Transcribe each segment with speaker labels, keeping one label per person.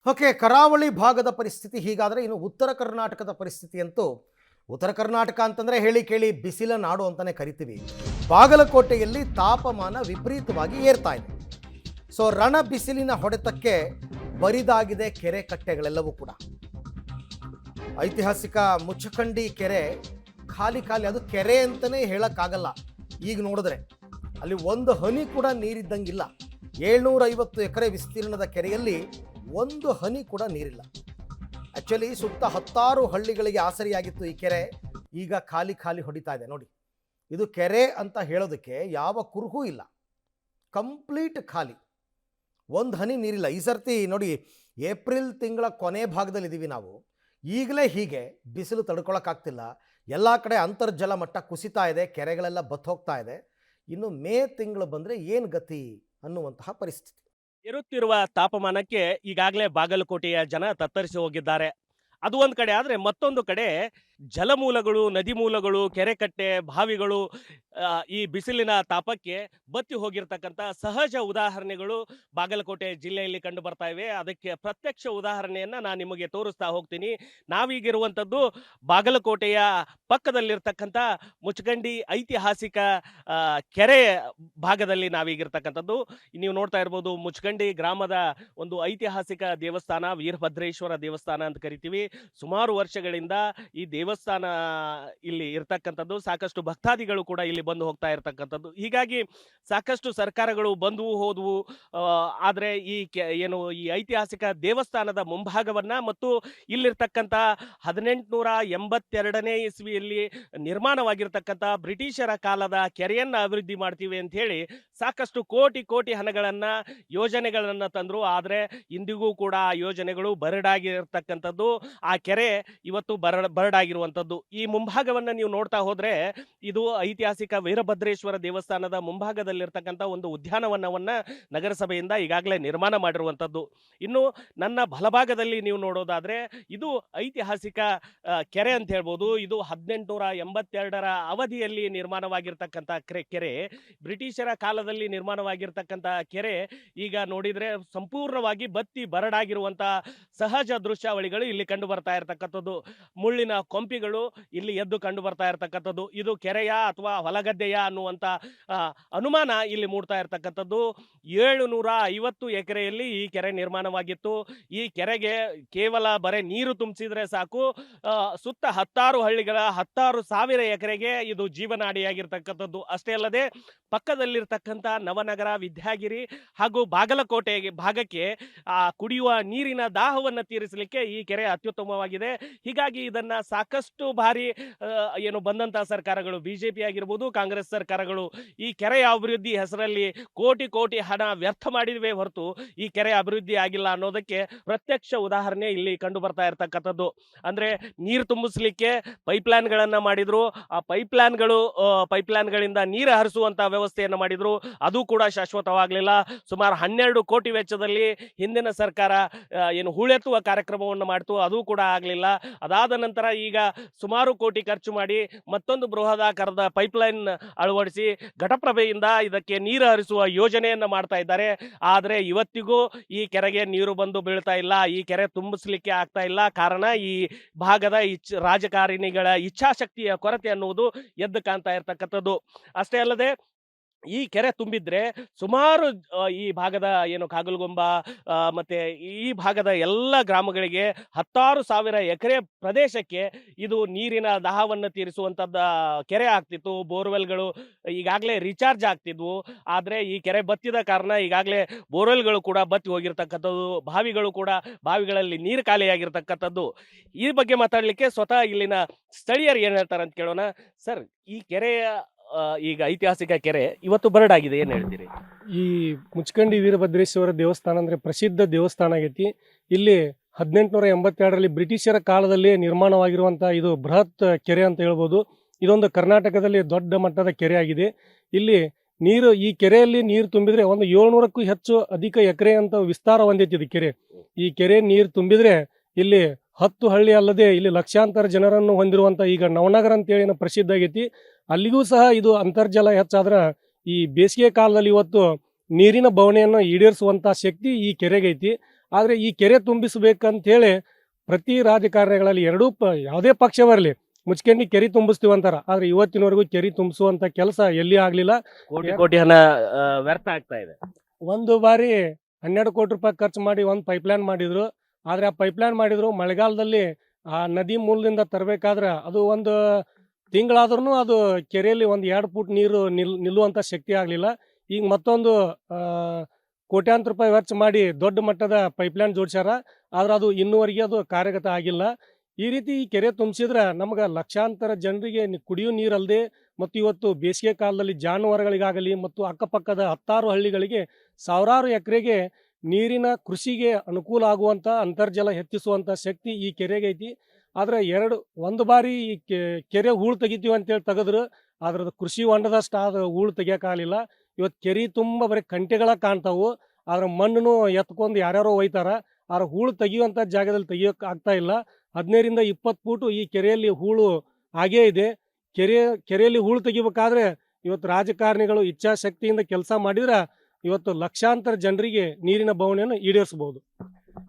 Speaker 1: Okay, ಕರಾವಳಿ ಭಾಗದ ಪರಿಸ್ಥಿತಿ ಹೀಗಾದರೆ ಇನ್ನು ಉತ್ತರ ಕರ್ನಾಟಕದ ಪರಿಸ್ಥಿತಿ ಅಂತೂ ಉತ್ತರ ಕರ್ನಾಟಕ ಅಂತಂದರೆ ಹೇಳಿ ಕೇಳಿ ಬಿಸಿಲ ನಾಡು ಅಂತಲೇ ಕರಿತೀವಿ. ಬಾಗಲಕೋಟೆಯಲ್ಲಿ ತಾಪಮಾನ ವಿಪರೀತವಾಗಿ ಏರ್ತಾ ಇದೆ. ಸೊ ರಣ ಬಿಸಿಲಿನ ಹೊಡೆತಕ್ಕೆ ಬರಿದಾಗಿದೆ ಕೆರೆ ಕಟ್ಟೆಗಳೆಲ್ಲವೂ ಕೂಡ. ಐತಿಹಾಸಿಕ ಮುಚ್ಚಕಂಡಿ ಕೆರೆ ಖಾಲಿ ಖಾಲಿ, ಅದು ಕೆರೆ ಅಂತಲೇ ಹೇಳೋಕ್ಕಾಗಲ್ಲ. ಈಗ ನೋಡಿದ್ರೆ ಅಲ್ಲಿ ಒಂದು ಹನಿ ಕೂಡ ನೀರಿದ್ದಂಗಿಲ್ಲ. 750 ಎಕರೆ ವಿಸ್ತೀರ್ಣದ ಕೆರೆಯಲ್ಲಿ ಒಂದು ಹನಿ ಕೂಡ ನೀರಿಲ್ಲ. ಆ್ಯಕ್ಚುಲಿ ಸುತ್ತ 10 ಹಳ್ಳಿಗಳಿಗೆ ಆಸರಿಯಾಗಿತ್ತು ಈ ಕೆರೆ. ಈಗ ಖಾಲಿ ಖಾಲಿ ಹೊಡಿತಾ ಇದೆ ನೋಡಿ. ಇದು ಕೆರೆ ಅಂತ ಹೇಳೋದಕ್ಕೆ ಯಾವ ಕುರುಹೂ ಇಲ್ಲ, ಕಂಪ್ಲೀಟ್ ಖಾಲಿ, ಒಂದು ಹನಿ ನೀರಿಲ್ಲ. ಈ ಸರ್ತಿ ನೋಡಿ, ಏಪ್ರಿಲ್ ತಿಂಗಳ ಕೊನೆ ಭಾಗದಲ್ಲಿದ್ದೀವಿ ನಾವು. ಈಗಲೇ ಹೀಗೆ ಬಿಸಿಲು ತಡ್ಕೊಳಕ್ಕಾಗ್ತಿಲ್ಲ. ಎಲ್ಲ ಕಡೆ ಅಂತರ್ಜಲ ಮಟ್ಟ ಕುಸಿತಾ ಇದೆ, ಕೆರೆಗಳೆಲ್ಲ ಬತ್ತೋಗ್ತಾ ಇದೆ. ಇನ್ನು ಮೇ ತಿಂಗಳು ಬಂದರೆ ಏನು ಗತಿ ಅನ್ನುವಂತಹ ಪರಿಸ್ಥಿತಿ.
Speaker 2: ಏರುತ್ತಿರುವ ತಾಪಮಾನಕ್ಕೆ ಈಗಾಗಲೇ ಬಾಗಲಕೋಟೆಯ ಜನ ತತ್ತರಿಸಿ ಹೋಗಿದ್ದಾರೆ. ಅದು ಒಂದು ಕಡೆ ಆದರೆ, ಮತ್ತೊಂದು ಕಡೆ ಜಲಮೂಲಗಳು, ನದಿ ಮೂಲಗಳು, ಕೆರೆಕಟ್ಟೆ, ಬಾವಿಗಳು ಈ ಬಿಸಿಲಿನ ತಾಪಕ್ಕೆ ಬತ್ತಿ ಹೋಗಿರ್ತಕ್ಕಂಥ ಸಹಜ ಉದಾಹರಣೆಗಳು ಬಾಗಲಕೋಟೆ ಜಿಲ್ಲೆಯಲ್ಲಿ ಕಂಡು ಬರ್ತಾ ಇವೆ. ಅದಕ್ಕೆ ಪ್ರತ್ಯಕ್ಷ ಉದಾಹರಣೆಯನ್ನು ನಾನು ನಿಮಗೆ ತೋರಿಸ್ತಾ ಹೋಗ್ತೀನಿ. ನಾವೀಗಿರುವಂಥದ್ದು ಬಾಗಲಕೋಟೆಯ ಪಕ್ಕದಲ್ಲಿರ್ತಕ್ಕಂಥ ಮುಚಗಂಡಿ ಐತಿಹಾಸಿಕ ಕೆರೆ ಭಾಗದಲ್ಲಿ ನಾವೀಗಿರ್ತಕ್ಕಂಥದ್ದು. ನೀವು ನೋಡ್ತಾ ಇರ್ಬೋದು, ಮುಚಗಂಡಿ ಗ್ರಾಮದ ಒಂದು ಐತಿಹಾಸಿಕ ದೇವಸ್ಥಾನ, ವೀರಭದ್ರೇಶ್ವರ ದೇವಸ್ಥಾನ ಅಂತ ಕರಿತೀವಿ. ಸುಮಾರು ವರ್ಷಗಳಿಂದ ಈ ದೇವಸ್ಥಾನ ಇಲ್ಲಿ ಇರ್ತಕ್ಕಂಥದ್ದು. ಸಾಕಷ್ಟು ಭಕ್ತಾದಿಗಳು ಕೂಡ ಇಲ್ಲಿ ಬಂದು ಹೋಗ್ತಾ ಇರ್ತಕ್ಕಂಥದ್ದು. ಹೀಗಾಗಿ ಸಾಕಷ್ಟು ಸರ್ಕಾರಗಳು ಬಂದವು ಹೋದವು. ಆದರೆ ಈ ಐತಿಹಾಸಿಕ ದೇವಸ್ಥಾನದ ಮುಂಭಾಗವನ್ನ ಮತ್ತು ಇಲ್ಲಿರ್ತಕ್ಕಂಥ 1882ನೇ ಇಸ್ವಿಯಲ್ಲಿ ನಿರ್ಮಾಣವಾಗಿರ್ತಕ್ಕಂಥ ಬ್ರಿಟಿಷರ ಕಾಲದ ಕೆರೆಯನ್ನ ಅಭಿವೃದ್ಧಿ ಮಾಡ್ತೀವಿ ಅಂತ ಹೇಳಿ ಸಾಕಷ್ಟು ಕೋಟಿ ಕೋಟಿ ಹಣಗಳನ್ನ, ಯೋಜನೆಗಳನ್ನ ತಂದ್ರು. ಆದರೆ ಇಂದಿಗೂ ಕೂಡ ಆ ಯೋಜನೆಗಳು ಬರಡಾಗಿರ್ತಕ್ಕಂಥದ್ದು. ಆ ಕೆರೆ ಇವತ್ತು ಬರಡಾಗಿರುವಂಥದ್ದು. ಈ ಮುಂಭಾಗವನ್ನು ನೀವು ನೋಡ್ತಾ ಹೋದ್ರೆ, ಇದು ಐತಿಹಾಸಿಕ ವೀರಭದ್ರೇಶ್ವರ ದೇವಸ್ಥಾನದ ಮುಂಭಾಗದಲ್ಲಿರ್ತಕ್ಕಂಥ ಒಂದು ಉದ್ಯಾನವನವನ್ನ ನಗರಸಭೆಯಿಂದ ಈಗಾಗಲೇ ನಿರ್ಮಾಣ ಮಾಡಿರುವಂಥದ್ದು. ಇನ್ನು ನನ್ನ ಬಲಭಾಗದಲ್ಲಿ ನೀವು ನೋಡೋದಾದ್ರೆ, ಇದು ಐತಿಹಾಸಿಕ ಕೆರೆ ಅಂತ ಹೇಳ್ಬೋದು. ಇದು 1882ರ ಅವಧಿಯಲ್ಲಿ ನಿರ್ಮಾಣವಾಗಿರ್ತಕ್ಕಂಥ ಕೆರೆ. ಬ್ರಿಟಿಷರ ಕಾಲದಲ್ಲಿ ನಿರ್ಮಾಣವಾಗಿರ್ತಕ್ಕಂಥ ಕೆರೆ ಈಗ ನೋಡಿದ್ರೆ ಸಂಪೂರ್ಣವಾಗಿ ಬತ್ತಿ ಬರಡಾಗಿರುವಂಥ ಸಹಜ ದೃಶ್ಯಾವಳಿಗಳು ಇಲ್ಲಿ ಕಂಡು ಬರ್ತಾ ಇರತಕ್ಕಂಥದ್ದು. ಮುಳ್ಳಿನ ಕೊಂಪಿಗಳು ಇಲ್ಲಿ ಎದ್ದು ಕಂಡು ಬರ್ತಾ ಇರತಕ್ಕಂಥದ್ದು. ಇದು ಕೆರೆಯ ಅಥವಾ ಹೊಲಗದ್ದೆಯ ಅನ್ನುವಂಥ ಅನುಮಾನ ಇಲ್ಲಿ ಮೂಡ್ತಾ ಇರತಕ್ಕಂಥದ್ದು. 750 ಎಕರೆಯಲ್ಲಿ ಈ ಕೆರೆ ನಿರ್ಮಾಣವಾಗಿತ್ತು. ಈ ಕೆರೆಗೆ ಕೇವಲ ಬರೇ ನೀರು ತುಂಬಿಸಿದ್ರೆ ಸಾಕು, ಸುತ್ತ 10 ಹಳ್ಳಿಗಳ 10,000 ಎಕರೆಗೆ ಇದು ಜೀವನಾಡಿಯಾಗಿರ್ತಕ್ಕಂಥದ್ದು. ಅಷ್ಟೇ ಅಲ್ಲದೆ ಪಕ್ಕದಲ್ಲಿರ್ತಕ್ಕಂಥ ನವನಗರ, ವಿದ್ಯಾಗಿರಿ ಹಾಗೂ ಬಾಗಲಕೋಟೆ ಭಾಗಕ್ಕೆ ಕುಡಿಯುವ ನೀರಿನ ದಾಹವನ್ನು ತೀರಿಸಲಿಕ್ಕೆ ಈ ಕೆರೆ ಅತ್ಯುತ್ತಮವಾಗಿದೆ. ಹೀಗಾಗಿ ಇದನ್ನ ಸಾಕಷ್ಟು ಬಾರಿ ಬಂದಂತ ಸರ್ಕಾರಗಳು, ಬಿಜೆಪಿ ಆಗಿರ್ಬೋದು, ಕಾಂಗ್ರೆಸ್ ಸರ್ಕಾರಗಳು ಈ ಕೆರೆಯ ಅಭಿವೃದ್ಧಿ ಹೆಸರಲ್ಲಿ ಕೋಟಿ ಕೋಟಿ ಹಣ ವ್ಯರ್ಥ ಮಾಡಿದ್ವೇ ಹೊರತು ಈ ಕೆರೆ ಅಭಿವೃದ್ಧಿ ಆಗಿಲ್ಲ ಅನ್ನೋದಕ್ಕೆ ಪ್ರತ್ಯಕ್ಷ ಉದಾಹರಣೆ ಇಲ್ಲಿ ಕಂಡು ಬರ್ತಾ ಇರತಕ್ಕಂಥದ್ದು. ಅಂದ್ರೆ ನೀರು ತುಂಬಿಸ್ಲಿಕ್ಕೆ ಪೈಪ್ಲೈನ್ಗಳನ್ನ ಮಾಡಿದ್ರು. ಆ ಪೈಪ್ಲೈನ್ಗಳಿಂದ ನೀರು ಹರಿಸುವಂತ ವ್ಯವಸ್ಥೆಯನ್ನು ಮಾಡಿದ್ರು. ಅದು ಕೂಡ ಶಾಶ್ವತವಾಗಲಿಲ್ಲ. ಸುಮಾರು 12 ಕೋಟಿ ವೆಚ್ಚದಲ್ಲಿ ಹಿಂದಿನ ಸರ್ಕಾರ ಹೂಳೆತ್ತುವ ಕಾರ್ಯಕ್ರಮವನ್ನು ಮಾಡ್ತು, ಅದು ಕೂಡ ಆಗಲಿಲ್ಲ. ಅದಾದ ನಂತರ ಈಗ ಸುಮಾರು ಕೋಟಿ ಖರ್ಚು ಮಾಡಿ ಮತ್ತೊಂದು ಬೃಹದಾಕಾರದ ಪೈಪ್ಲೈನ್ ಅಳವಡಿಸಿ ಘಟಪ್ರಭೆಯಿಂದ ಇದಕ್ಕೆ ನೀರು ಹರಿಸುವ ಯೋಜನೆಯನ್ನು ಮಾಡ್ತಾ ಇದ್ದಾರೆ. ಆದರೆ ಇವತ್ತಿಗೂ ಈ ಕೆರೆಗೆ ನೀರು ಬಂದು ಬೀಳ್ತಾ ಇಲ್ಲ, ಈ ಕೆರೆ ತುಂಬಿಸ್ಲಿಕ್ಕೆ ಆಗ್ತಾ ಇಲ್ಲ. ಕಾರಣ ಈ ಭಾಗದ ರಾಜಕಾರಣಿಗಳ ಇಚ್ಛಾಶಕ್ತಿಯ ಕೊರತೆ ಅನ್ನುವುದು ಎದ್ದು ಕಾಣ್ತಾ ಇರ್ತಕ್ಕಂಥದ್ದು. ಅಷ್ಟೇ ಅಲ್ಲದೆ ಈ ಕೆರೆ ತುಂಬಿದ್ರೆ ಸುಮಾರು ಈ ಭಾಗದ ಕಾಗಲಗುಂಬ ಮತ್ತೆ ಈ ಭಾಗದ ಎಲ್ಲ ಗ್ರಾಮಗಳಿಗೆ 10,000 ಎಕರೆ ಪ್ರದೇಶಕ್ಕೆ ಇದು ನೀರಿನ ದಾಹವನ್ನು ತೀರಿಸುವಂತದ್ದ ಕೆರೆ ಆಗ್ತಿತ್ತು. ಬೋರ್ವೆಲ್ಗಳು ಈಗಾಗಲೇ ರೀಚಾರ್ಜ್ ಆಗ್ತಿದ್ವು. ಆದರೆ ಈ ಕೆರೆ ಬತ್ತಿದ ಕಾರಣ ಈಗಾಗಲೇ ಬೋರ್ವೆಲ್ಗಳು ಕೂಡ ಬತ್ತಿ ಹೋಗಿರ್ತಕ್ಕಂಥದ್ದು, ಬಾವಿಗಳಲ್ಲಿ ನೀರು ಖಾಲಿಯಾಗಿರ್ತಕ್ಕಂಥದ್ದು. ಈ ಬಗ್ಗೆ ಮಾತಾಡ್ಲಿಕ್ಕೆ ಸ್ವತಃ ಇಲ್ಲಿನ ಸ್ಥಳೀಯರು ಏನ್ ಹೇಳ್ತಾರೆ ಅಂತ ಕೇಳೋಣ. ಸರ್, ಈ ಕೆರೆಯ ಈಗ ಐತಿಹಾಸಿಕ ಕೆರೆ ಇವತ್ತು ಬರಡಾಗಿದೆ, ಏನ್ ಹೇಳ್ತೀರಿ?
Speaker 3: ಈ ಮುಚ್ಕಂಡಿ ವೀರಭದ್ರೇಶ್ವರ ದೇವಸ್ಥಾನ ಅಂದ್ರೆ ಪ್ರಸಿದ್ಧ ದೇವಸ್ಥಾನ ಆಗೈತಿ. ಇಲ್ಲಿ 1882ರಲ್ಲಿ ಬ್ರಿಟಿಷರ ಕಾಲದಲ್ಲಿ ನಿರ್ಮಾಣವಾಗಿರುವಂತಹ ಇದು ಬೃಹತ್ ಕೆರೆ ಅಂತ ಹೇಳ್ಬೋದು. ಇದೊಂದು ಕರ್ನಾಟಕದಲ್ಲಿ ದೊಡ್ಡ ಮಟ್ಟದ ಕೆರೆ ಆಗಿದೆ. ಇಲ್ಲಿ ಈ ಕೆರೆಯಲ್ಲಿ ನೀರು ತುಂಬಿದ್ರೆ ಒಂದು 700ಕ್ಕೂ ಹೆಚ್ಚು ಅಧಿಕ ಎಕರೆ ಅಂತ ವಿಸ್ತಾರ ಹೊಂದೈತಿ ಇದು ಕೆರೆ. ಈ ಕೆರೆ ನೀರು ತುಂಬಿದ್ರೆ ಇಲ್ಲಿ 10 ಹಳ್ಳಿ ಅಲ್ಲದೆ ಇಲ್ಲಿ ಲಕ್ಷಾಂತರ ಜನರನ್ನು ಹೊಂದಿರುವಂತ ಈಗ ನವನಗರ ಅಂತೇಳಿ ಪ್ರಸಿದ್ಧ ಆಗೈತಿ. ಅಲ್ಲಿಗೂ ಸಹ ಇದು ಅಂತರ್ಜಲ ಹೆಚ್ಚಾದ್ರ ಈ ಬೇಸಿಗೆ ಕಾಲದಲ್ಲಿ ಇವತ್ತು ನೀರಿನ ಬವಣೆಯನ್ನು ಈಡೇರಿಸುವಂತ ಶಕ್ತಿ ಈ ಕೆರೆಗೈತಿ. ಆದರೆ ಈ ಕೆರೆ ತುಂಬಿಸಬೇಕಂತೇಳಿ ಪ್ರತಿ ರಾಜಕಾರಣಿಗಳಲ್ಲಿ ಯಾವುದೇ ಪಕ್ಷ ಬರಲಿ ಮುಚ್ಕಂಡಿ ಕೆರೆ ತುಂಬಿಸ್ತೀವಿ ಅಂತಾರ. ಆದ್ರೆ ಇವತ್ತಿನವರೆಗೂ ಕೆರೆ ತುಂಬಿಸುವಂತ ಕೆಲಸ ಎಲ್ಲಿ ಆಗ್ಲಿಲ್ಲ.
Speaker 2: ಕೋಟಿ ಕೋಟಿ ಹಣ ವ್ಯರ್ಥ ಆಗ್ತಾ ಇದೆ.
Speaker 3: ಒಂದು ಬಾರಿ 12 ಕೋಟಿ ರೂಪಾಯಿ ಖರ್ಚು ಮಾಡಿ ಒಂದು ಪೈಪ್ಲೈನ್ ಮಾಡಿದ್ರು. ಆದ್ರೆ ಆ ಪೈಪ್ಲೈನ್ ಮಾಡಿದ್ರು ಮಳೆಗಾಲದಲ್ಲಿ ಆ ನದಿ ಮೂಲದಿಂದ ತರಬೇಕಾದ್ರೆ ಅದು ಒಂದು ತಿಂಗಳಾದ್ರೂ ಅದು ಕೆರೆಯಲ್ಲಿ 1-2 ಫೂಟ್ ನೀರು ನಿಲ್ಲುವಂತ ಶಕ್ತಿ ಆಗ್ಲಿಲ್ಲ. ಈಗ ಮತ್ತೊಂದು ಕೋಟ್ಯಾಂತರ ರೂಪಾಯಿ ವೆಚ್ಚ ಮಾಡಿ ದೊಡ್ಡ ಮಟ್ಟದ ಪೈಪ್ಲೈನ್ ಜೋಡಿಸ್ಯಾರ. ಆದ್ರೆ ಅದು ಇನ್ನೂವರೆಗೆ ಅದು ಕಾರ್ಯಗತ ಆಗಿಲ್ಲ. ಈ ರೀತಿ ಈ ಕೆರೆ ತುಂಬಿಸಿದ್ರೆ ನಮ್ಗೆ ಲಕ್ಷಾಂತರ ಜನರಿಗೆ ಕುಡಿಯೋ ನೀರಲ್ಲದೆ ಮತ್ತು ಇವತ್ತು ಬೇಸಿಗೆ ಕಾಲದಲ್ಲಿ ಜಾನುವಾರುಗಳಿಗಾಗಲಿ ಮತ್ತು ಅಕ್ಕಪಕ್ಕದ 10 ಹಳ್ಳಿಗಳಿಗೆ ಸಾವಿರಾರು ಎಕರೆಗೆ ನೀರಿನ ಕೃಷಿಗೆ ಅನುಕೂಲ ಆಗುವಂಥ ಅಂತರ್ಜಲ ಹೆಚ್ಚಿಸುವಂಥ ಶಕ್ತಿ ಈ ಕೆರೆಗೆ ಐತಿ. ಆದರೆ ಒಂದು ಬಾರಿ ಈ ಕೆರೆ ಹೂಳು ತೆಗಿತೀವಿ ಅಂತೇಳಿ ತೆಗೆದ್ರು ಅದ್ರದ್ದು ಕೃಷಿ ಹೊಂಡದಷ್ಟು ಆದ ಹೂಳು ತೆಗಿಯೋಕ್ಕಾಗಲಿಲ್ಲ. ಇವತ್ತು ಕೆರೆ ತುಂಬ ಬರೀ ಕಂಟೆಗಳ ಕಾಣ್ತಾವು. ಆದ್ರೆ ಮಣ್ಣು ಎತ್ಕೊಂಡು ಯಾರ್ಯಾರೋ ಒಯ್ತಾರ. ಆದ್ರೆ ಹೂಳು ತೆಗಿಯುವಂಥ ಜಾಗದಲ್ಲಿ ತೆಗಿಯೋಕೆ ಆಗ್ತಾ ಇಲ್ಲ. 15-20 ಫೂಟು ಈ ಕೆರೆಯಲ್ಲಿ ಹೂಳು ಆಗೇ ಇದೆ. ಕೆರೆಯಲ್ಲಿ ಹೂಳು ತೆಗಿಬೇಕಾದ್ರೆ ಇವತ್ತು ರಾಜಕಾರಣಿಗಳು ಇಚ್ಛಾಶಕ್ತಿಯಿಂದ ಕೆಲಸ ಮಾಡಿದ್ರೆ ಇವತ್ತು ಲಕ್ಷಾಂತರ ಜನರಿಗೆ ನೀರಿನ ಬವಣೆಯನ್ನು ಈಡೇರಿಸಬಹುದು.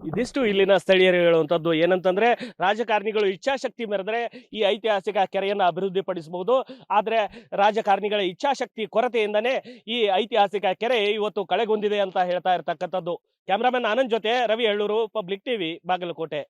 Speaker 2: ಇದಿಷ್ಟು ಇಲ್ಲಿನ ಸ್ಥಳೀಯರು ಹೇಳುವಂಥದ್ದು. ಏನಂತಂದ್ರೆ ರಾಜಕಾರಣಿಗಳು ಇಚ್ಛಾಶಕ್ತಿ ಮೆರೆದ್ರೆ ಈ ಐತಿಹಾಸಿಕ ಕೆರೆಯನ್ನು ಅಭಿವೃದ್ಧಿ ಪಡಿಸಬಹುದು. ಆದ್ರೆ ರಾಜಕಾರಣಿಗಳ ಇಚ್ಛಾಶಕ್ತಿ ಕೊರತೆಯಿಂದನೇ ಈ ಐತಿಹಾಸಿಕ ಕೆರೆ ಇವತ್ತು ಕಳೆಗುಂದಿದೆ ಅಂತ ಹೇಳ್ತಾ ಇರ್ತಕ್ಕಂಥದ್ದು. ಕ್ಯಾಮ್ರಾಮನ್ ಆನಂದ್ ಜೊತೆ ರವಿ ಎಳ್ಳೂರು, ಪಬ್ಲಿಕ್ ಟಿವಿ, ಬಾಗಲಕೋಟೆ.